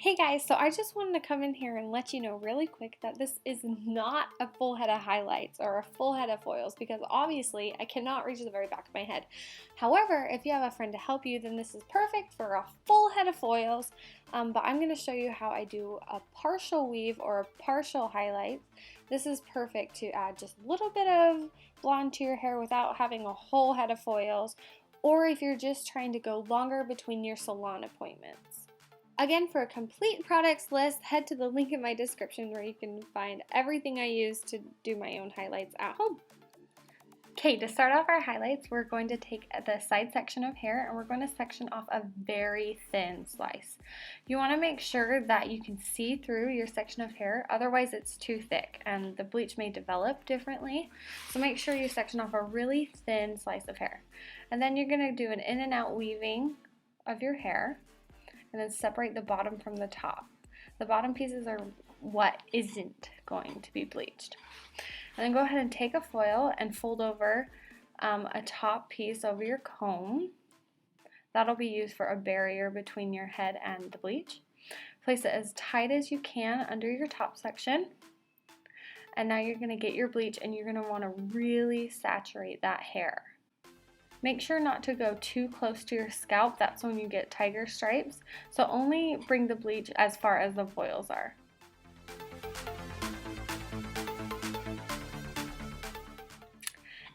Hey guys, so I just wanted to come in here and let you know really quick that this is not a full head of highlights or a full head of foils because obviously I cannot reach the very back of my head. However, if you have a friend to help you, then this is perfect for a full head of foils. But I'm going to show you how I do a partial weave or a partial highlight. This is perfect to add just a little bit of blonde to your hair without having a whole head of foils, or if you're just trying to go longer between your salon appointments. Again, for a complete products list, head to the link in my description where you can find everything I use to do my own highlights at home. Okay, to start off our highlights, we're going to take the side section of hair and we're going to section off a very thin slice. You want to make sure that you can see through your section of hair, otherwise it's too thick and the bleach may develop differently. So make sure you section off a really thin slice of hair. And then you're going to do an in and out weaving of your hair, and then separate the bottom from the top. The bottom pieces are what isn't going to be bleached. And then go ahead and take a foil and fold over a top piece over your comb. That'll be used for a barrier between your head and the bleach. Place it as tight as you can under your top section. And now you're going to get your bleach and you're going to want to really saturate that hair. Make sure not to go too close to your scalp, that's when you get tiger stripes, so only bring the bleach as far as the foils are.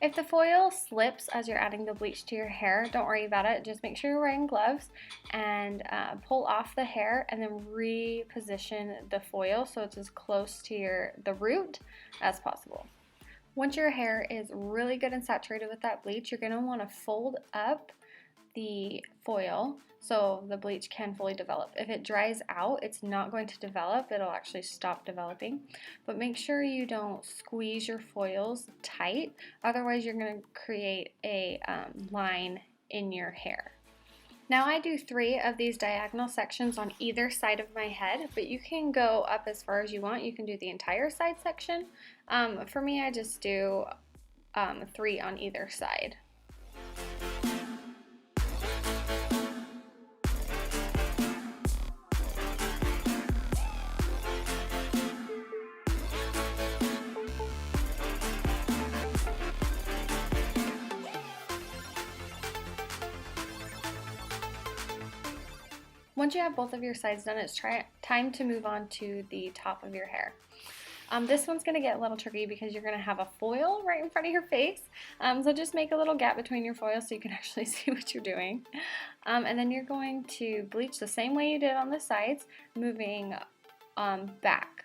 If the foil slips as you're adding the bleach to your hair, don't worry about it, just make sure you're wearing gloves and pull off the hair and then reposition the foil so it's as close to the root as possible. Once your hair is really good and saturated with that bleach, you're going to want to fold up the foil so the bleach can fully develop. If it dries out, it's not going to develop. It'll actually stop developing. But make sure you don't squeeze your foils tight. Otherwise, you're going to create a line in your hair. Now I do 3 of these diagonal sections on either side of my head, but you can go up as far as you want. You can do the entire side section. For me, I just do 3 on either side. Once you have both of your sides done, it's time to move on to the top of your hair. This one's going to get a little tricky because you're going to have a foil right in front of your face. So just make a little gap between your foils so you can actually see what you're doing. And then you're going to bleach the same way you did on the sides, moving back.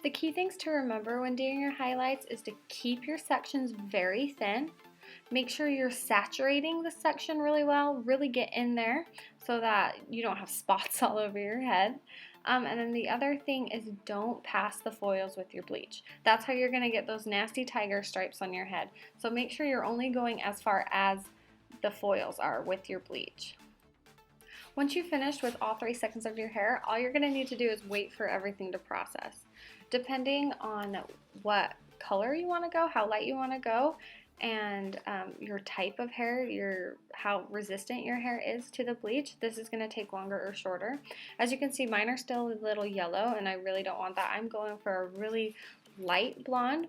The key things to remember when doing your highlights is to keep your sections very thin. Make sure you're saturating the section really well, really get in there so that you don't have spots all over your head. And then the other thing is don't pass the foils with your bleach. That's how you're going to get those nasty tiger stripes on your head. So make sure you're only going as far as the foils are with your bleach. Once you've finished with all 3 sections of your hair, all you're going to need to do is wait for everything to process. Depending on what color you want to go, how light you want to go, and your type of hair, how resistant your hair is to the bleach, this is going to take longer or shorter. As you can see, mine are still a little yellow and I really don't want that. I'm going for a really light blonde.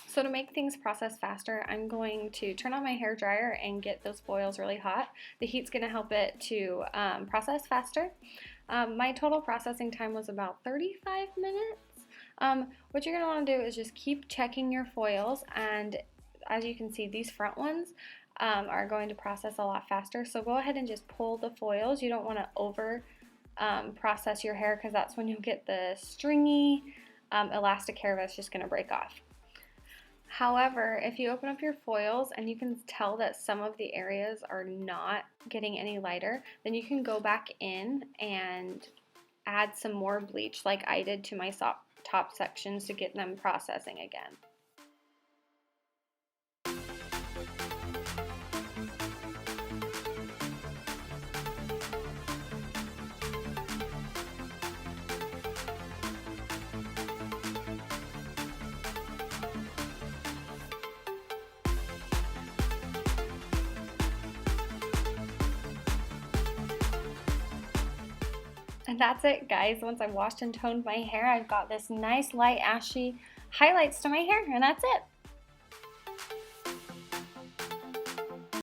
So to make things process faster, I'm going to turn on my hair dryer and get those foils really hot. The heat's going to help it to process faster. My total processing time was about 35 minutes. What you're going to want to do is just keep checking your foils, and as you can see, these front ones are going to process a lot faster. So go ahead and just pull the foils. You don't want to over process your hair because that's when you'll get the stringy elastic hair that's just going to break off. However, if you open up your foils and you can tell that some of the areas are not getting any lighter, then you can go back in and add some more bleach like I did to my top sections to get them processing again. That's it, guys. Once I've washed and toned my hair, I've got this nice light ashy highlights to my hair, and that's it.